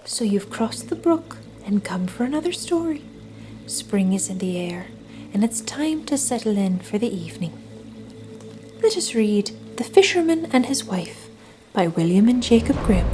So you've crossed the brook and come for another story. Spring is in the air, and it's time to settle in for the evening. Let us read The Fisherman and His Wife by William and Jacob Grimm.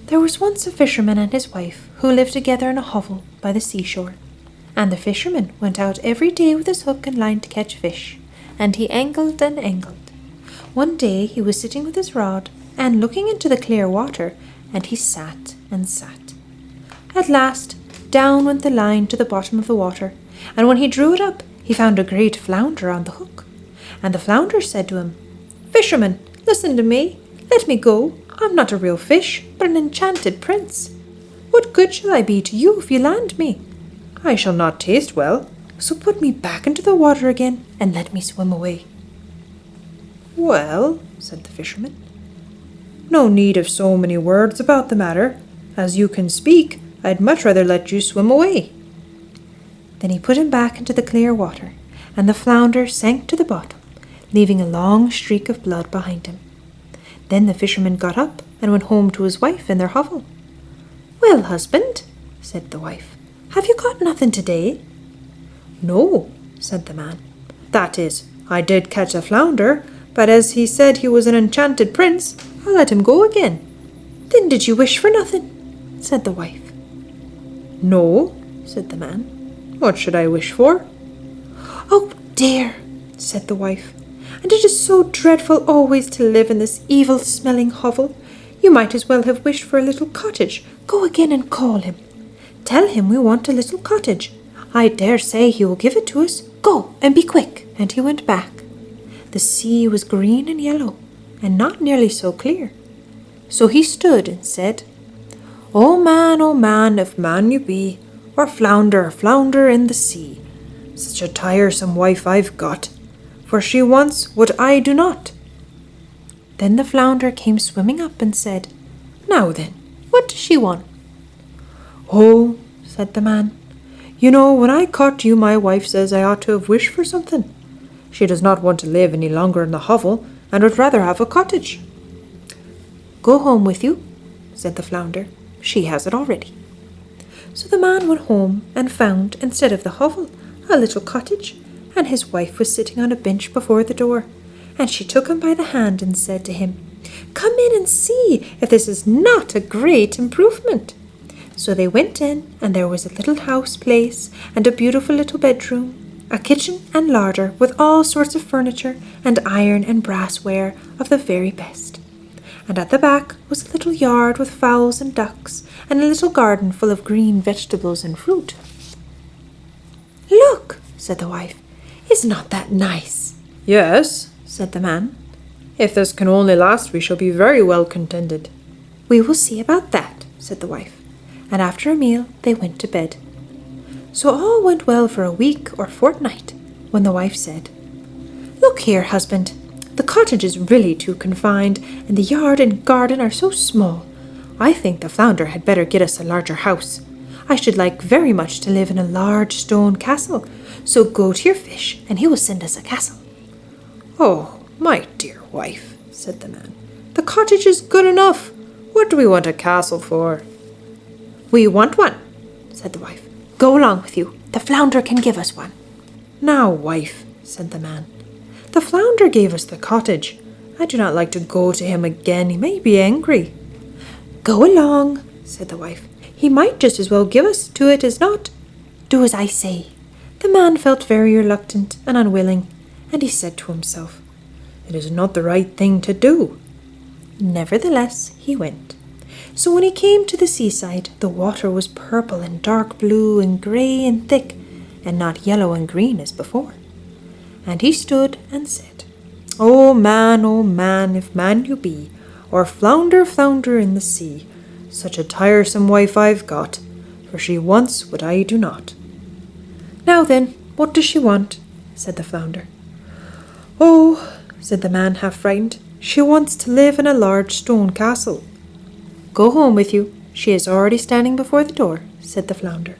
There was once a fisherman and his wife who lived together in a hovel by the seashore. And the fisherman went out every day with his hook and line to catch fish, and he angled and angled. One day he was sitting with his rod and looking into the clear water, and he sat and sat. At last, down went the line to the bottom of the water, and when he drew it up, he found a great flounder on the hook. And the flounder said to him, "Fisherman, listen to me. Let me go. I'm not a real fish, but an enchanted prince. What good shall I be to you if you land me? I shall not taste well, so put me back into the water again and let me swim away." "Well," said the fisherman, "no need of so many words about the matter. As you can speak, I'd much rather let you swim away." Then he put him back into the clear water, and the flounder sank to the bottom, leaving a long streak of blood behind him. Then the fisherman got up and went home to his wife in their hovel. "Well, husband," said the wife, "have you got nothing today?" "No," said the man. "That is, I did catch a flounder, but as he said he was an enchanted prince, I let him go again." "Then did you wish for nothing?" said the wife. "No," said the man. "What should I wish for?" "Oh dear," said the wife, "and it is so dreadful always to live in this evil-smelling hovel. You might as well have wished for a little cottage. Go again and call him. Tell him we want a little cottage. I dare say he will give it to us. Go, and be quick." And he went back. The sea was green and yellow, and not nearly so clear. So he stood and said, oh man, if man you be, or flounder, flounder in the sea, such a tiresome wife I've got, for she wants what I do not." Then the flounder came swimming up and said, "Now then, what does she want?" "Oh," said the man, "you know, when I caught you, my wife says I ought to have wished for something. She does not want to live any longer in the hovel, and would rather have a cottage." "Go home with you," said the flounder. "She has it already." So the man went home and found, instead of the hovel, a little cottage, and his wife was sitting on a bench before the door. And she took him by the hand and said to him, "Come in and see if this is not a great improvement." So they went in, and there was a little house place, and a beautiful little bedroom, a kitchen and larder with all sorts of furniture and iron and brassware of the very best. And at the back was a little yard with fowls and ducks, and a little garden full of green vegetables and fruit. "Look," said the wife, "is not that nice?" "Yes," said the man. "If this can only last, we shall be very well contented." "We will see about that," said the wife. And after a meal they went to bed. So all went well for a week or fortnight, when the wife said, "Look here, husband, the cottage is really too confined, and the yard and garden are so small. I think the flounder had better get us a larger house. I should like very much to live in a large stone castle, so go to your fish, and he will send us a castle." "Oh, my dear wife," said the man, "the cottage is good enough. What do we want a castle for?" "We want one," said the wife. "Go along with you. The flounder can give us one." "Now, wife," said the man, "the flounder gave us the cottage. I do not like to go to him again. He may be angry." "Go along," said the wife. "He might just as well give us to it as not. Do as I say." The man felt very reluctant and unwilling, and he said to himself, "It is not the right thing to do." Nevertheless, he went. So when he came to the seaside, the water was purple and dark blue and grey and thick, and not yellow and green as before. And he stood and said, oh man, if man you be, or flounder, flounder in the sea, such a tiresome wife I've got, for she wants what I do not." "Now then, what does she want?" said the flounder. "Oh," said the man, half frightened, "she wants to live in a large stone castle." "Go home with you. She is already standing before the door," said the flounder.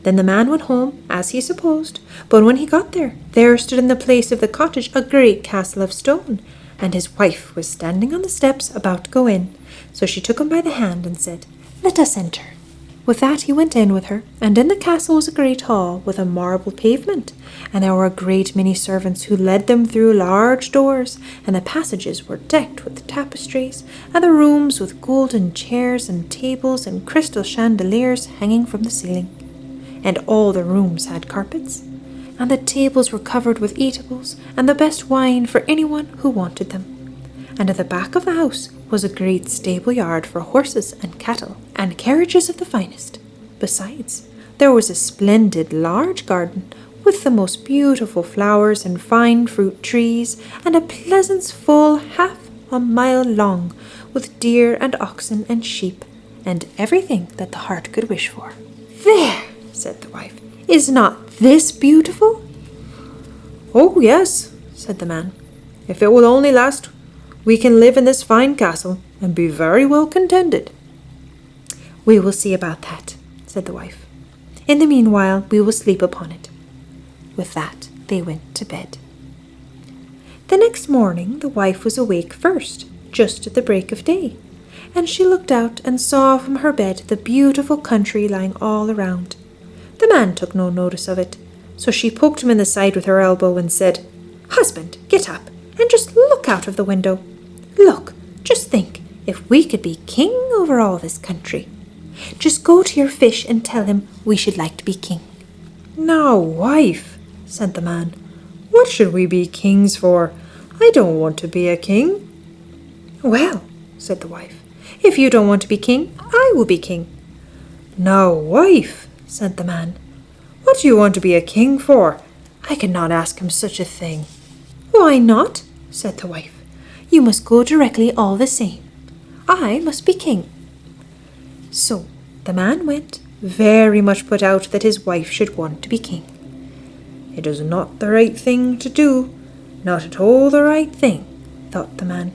Then the man went home, as he supposed, but when he got there stood in the place of the cottage a great castle of stone, and his wife was standing on the steps about to go in. So she took him by the hand and said, "Let us enter." With that he went in with her, and in the castle was a great hall with a marble pavement, and there were a great many servants who led them through large doors, and the passages were decked with tapestries, and the rooms with golden chairs and tables and crystal chandeliers hanging from the ceiling. And all the rooms had carpets, and the tables were covered with eatables and the best wine for anyone who wanted them. And at the back of the house was a great stable yard for horses and cattle, and carriages of the finest. Besides, there was a splendid large garden with the most beautiful flowers and fine fruit trees, and a pleasance full half a mile long, with deer and oxen and sheep, and everything that the heart could wish for. "There," said the wife, "is not this beautiful?" "Oh, yes," said the man. "If it will only last, we can live in this fine castle and be very well contented." "We will see about that," said the wife. "In the meanwhile, we will sleep upon it." With that, they went to bed. The next morning, the wife was awake first, just at the break of day, and she looked out and saw from her bed the beautiful country lying all around. The man took no notice of it, so she poked him in the side with her elbow and said, "Husband, get up and just look out of the window. Look, just think, if we could be king over all this country. Just go to your fish and tell him we should like to be king." "Now, wife," said the man, "what should we be kings for? I don't want to be a king." "Well," said the wife, "if you don't want to be king, I will be king." "Now, wife," said the man, "what do you want to be a king for? I cannot ask him such a thing." "Why not?" said the wife. "You must go directly all the same. I must be king." So the man went, very much put out that his wife should want to be king. "It is not the right thing to do, not at all the right thing," thought the man.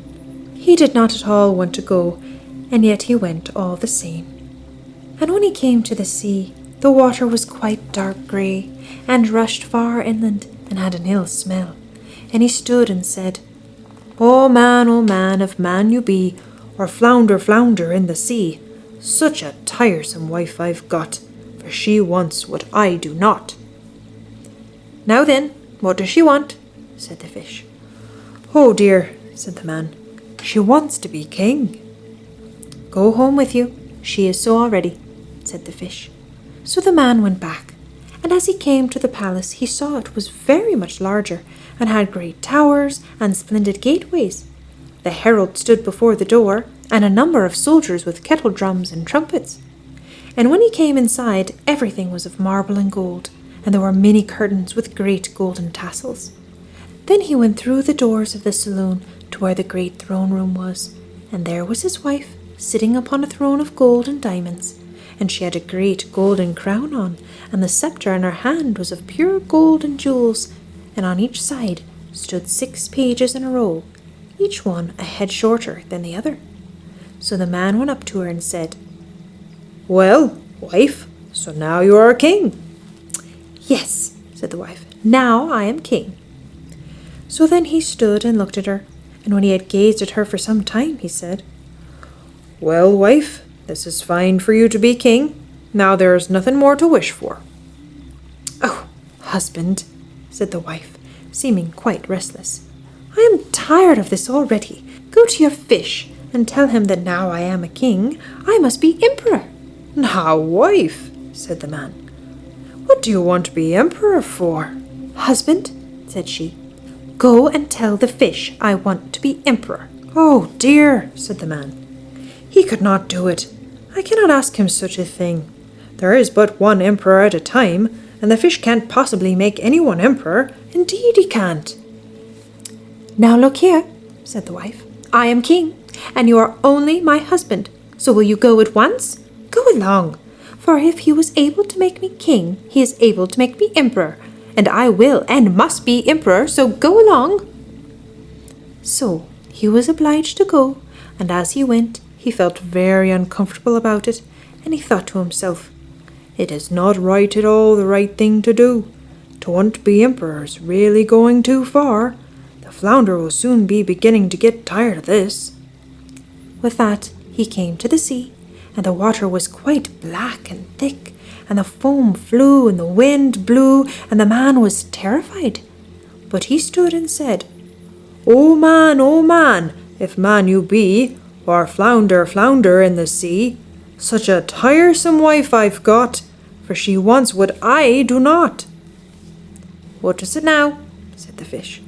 He did not at all want to go, and yet he went all the same. And when he came to the sea, the water was quite dark grey, and rushed far inland, and had an ill smell. And he stood and said, oh man, if man you be, or flounder, flounder in the sea, such a tiresome wife I've got, for she wants what I do not." "Now then, what does she want?" said the fish. "Oh dear," said the man, "she wants to be king." "Go home with you, she is so already," said the fish. So the man went back, and as he came to the palace he saw it was very much larger, and had great towers and splendid gateways. The herald stood before the door, and a number of soldiers with kettle drums and trumpets. And when he came inside, everything was of marble and gold, and there were many curtains with great golden tassels. Then he went through the doors of the saloon to where the great throne room was, and there was his wife, sitting upon a throne of gold and diamonds, and she had a great golden crown on, and the sceptre in her hand was of pure gold and jewels, and on each side stood 6 pages in a row, each one a head shorter than the other. So the man went up to her and said, "Well, wife, so now you are a king." "Yes," said the wife, "now I am king." So then he stood and looked at her, and when he had gazed at her for some time, he said, "Well, wife, this is fine for you to be king. Now there is nothing more to wish for." "Oh, husband," said the wife, seeming quite restless, "I am tired of this already. Go to your fish and tell him that now I am a king, I must be emperor." "Now, wife," said the man, "what do you want to be emperor for?" "Husband," said she, "go and tell the fish I want to be emperor." "Oh dear," said the man, "he could not do it. I cannot ask him such a thing. There is but one emperor at a time, and the fish can't possibly make anyone emperor. Indeed he can't." "Now look here," said the wife, "I am king, and you are only my husband, so will you go at once? Go along, for if he was able to make me king, he is able to make me emperor, and I will and must be emperor, so go along." So he was obliged to go, and as he went, he felt very uncomfortable about it, and he thought to himself, It is not right at all the right thing to do. 'Twon't be emperors really going too far. The flounder will soon be beginning to get tired of this." With that, he came to the sea, and the water was quite black and thick, and the foam flew and the wind blew, and the man was terrified. But he stood and said, O man, if man you be, or flounder, flounder in the sea, such a tiresome wife I've got, for she wants what I do not." "What is it now?" said the fish.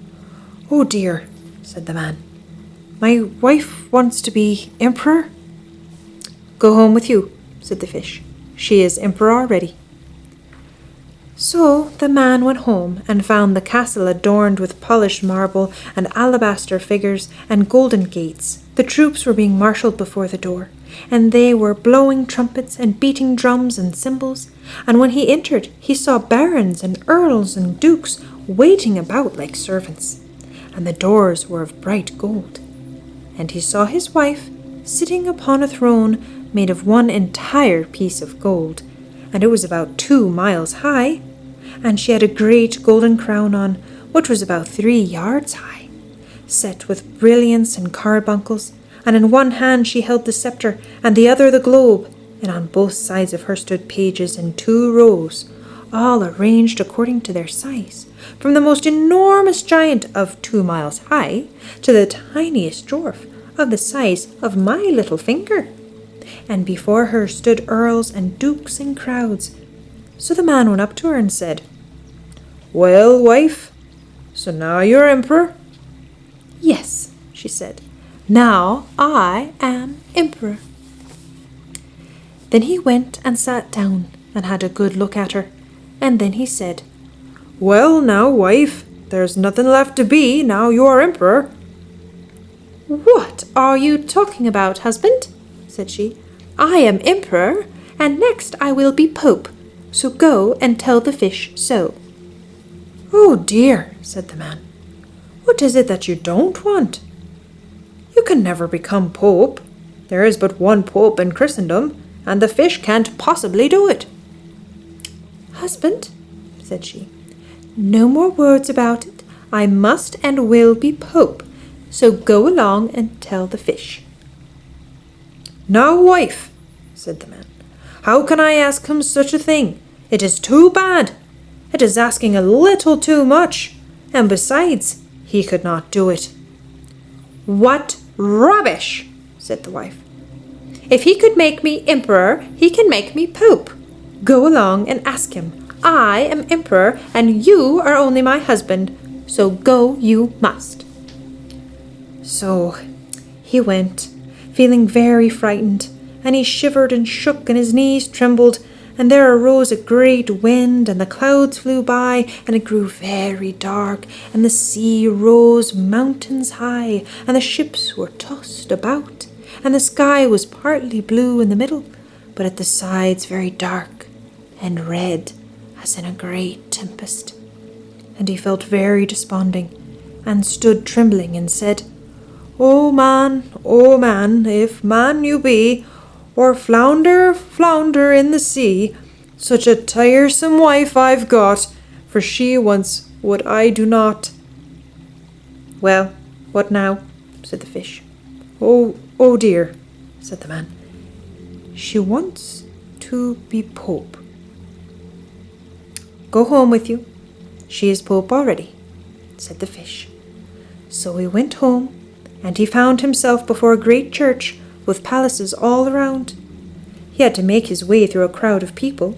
"Oh dear," said the man. "My wife wants to be emperor." "Go home with you," said the fish. "She is emperor already." So the man went home and found the castle adorned with polished marble and alabaster figures and golden gates. The troops were being marshalled before the door, and they were blowing trumpets and beating drums and cymbals. And when he entered, he saw barons and earls and dukes waiting about like servants, and the doors were of bright gold. And he saw his wife sitting upon a throne made of one entire piece of gold, and it was about 2 miles high, and she had a great golden crown on, which was about 3 yards high, set with brilliants and carbuncles, and in one hand she held the scepter, and the other the globe, and on both sides of her stood pages in 2 rows, all arranged according to their size, from the most enormous giant of 2 miles high to the tiniest dwarf of the size of my little finger. And before her stood earls and dukes in crowds. So the man went up to her and said, "Well, wife, so now you're emperor?" "Yes," she said, "now I am emperor." Then he went and sat down and had a good look at her, and then he said, "Well, now, wife, there's nothing left to be now you're emperor." "What are you talking about, husband?" said she. "I am emperor, and next I will be pope, so go and tell the fish so." "Oh dear," said the man, "what is it that you don't want? You can never become pope. There is but one pope in Christendom, and the fish can't possibly do it." "Husband," said she, "no more words about it. I must and will be pope, so go along and tell the fish." "Now, wife," said the man, "how can I ask him such a thing? It is too bad. It is asking a little too much, and besides, he could not do it." "What rubbish!" said the wife. "If he could make me emperor, he can make me pope. Go along and ask him. I am emperor, and you are only my husband, so go you must." So he went, feeling very frightened, and he shivered and shook, and his knees trembled, and there arose a great wind, and the clouds flew by, and it grew very dark, and the sea rose mountains high, and the ships were tossed about, and the sky was partly blue in the middle, but at the sides very dark and red, as in a great tempest. And he felt very desponding, and stood trembling, and said, O man, if man you be, or flounder, flounder in the sea, such a tiresome wife I've got, for she wants what I do not." "Well, what now?" said the fish. Oh dear," said the man. "She wants to be pope." "Go home with you. She is pope already," said the fish. So he went home, and he found himself before a great church with palaces all around. He had to make his way through a crowd of people,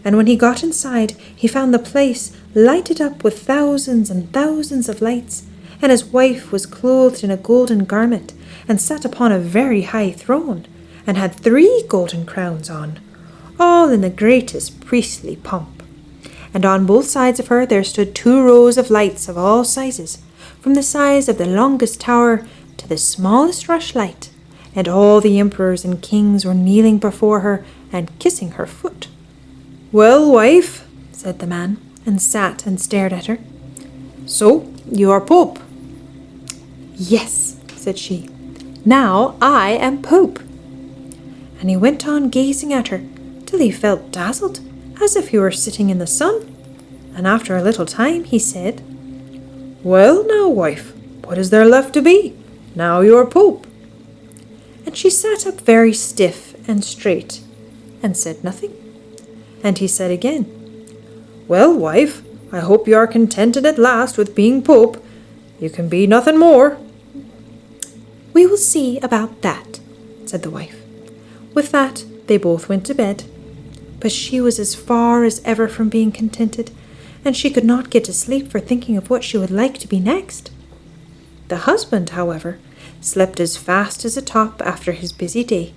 and when he got inside, he found the place lighted up with thousands and thousands of lights, and his wife was clothed in a golden garment, and sat upon a very high throne, and had 3 golden crowns on, all in the greatest priestly pomp. And on both sides of her there stood 2 rows of lights of all sizes, from the size of the longest tower to the smallest rushlight, and all the emperors and kings were kneeling before her and kissing her foot. "Well, wife," said the man, and sat and stared at her. "So you are pope?" "Yes," said she. "Now I am pope." And he went on gazing at her till he felt dazzled, as if he were sitting in the sun. And after a little time he said, "Well now, wife, what is there left to be? Now you are Pope." And she sat up very stiff and straight, and said nothing. And he said again, "Well, wife, I hope you are contented at last with being Pope. You can be nothing more." "We will see about that," said the wife. With that, they both went to bed. But she was as far as ever from being contented, and she could not get to sleep for thinking of what she would like to be next. The husband, however, slept as fast as a top after his busy day,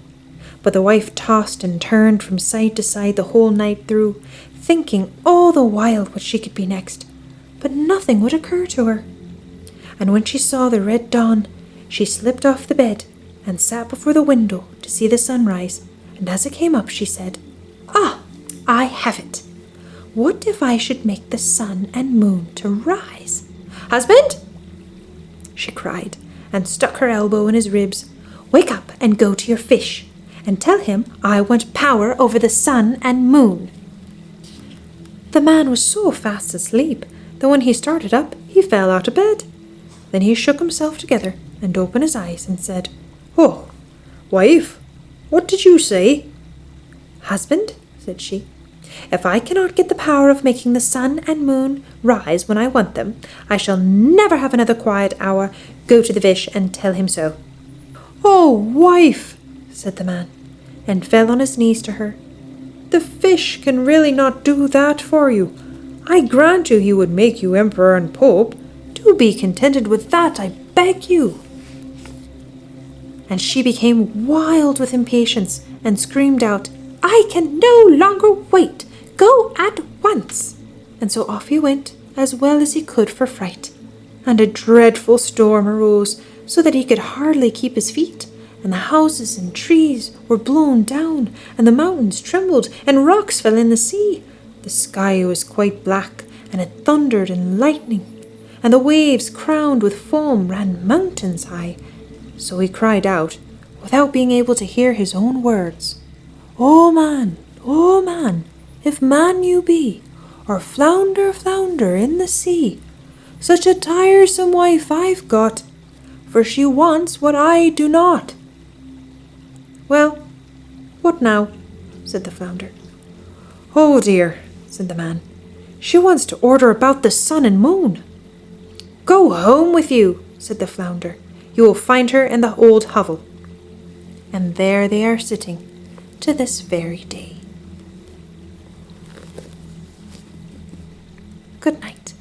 but the wife tossed and turned from side to side the whole night through, thinking all the while what she could be next, but nothing would occur to her. And when she saw the red dawn, she slipped off the bed and sat before the window to see the sun rise, and as it came up she said, "Ah, I have it! What if I should make the sun and moon to rise? Husband!" she cried, and stuck her elbow in his ribs. "Wake up and go to your fish, and tell him I want power over the sun and moon." The man was so fast asleep that when he started up, he fell out of bed. Then he shook himself together and opened his eyes and said, "Oh, wife, what did you say?" "Husband," said she, "if I cannot get the power of making the sun and moon rise when I want them, I shall never have another quiet hour. Go to the fish and tell him so." "Oh, wife," said the man, and fell on his knees to her. "The fish can really not do that for you. I grant you he would make you emperor and pope. Do be contented with that, I beg you." And she became wild with impatience and screamed out, "I can no longer wait. Go at once." And so off he went, as well as he could for fright. And a dreadful storm arose, so that he could hardly keep his feet, and the houses and trees were blown down, and the mountains trembled, and rocks fell in the sea. The sky was quite black, and it thundered and lightning, and the waves crowned with foam ran mountains high. So he cried out, without being able to hear his own words, oh man, if man you be, or flounder, flounder in the sea, such a tiresome wife I've got, for she wants what I do not." "Well, what now?" said the flounder. "Oh dear," said the man, "she wants to order about the sun and moon." "Go home with you," said the flounder. "You will find her in the old hovel." And there they are sitting to this very day. Good night.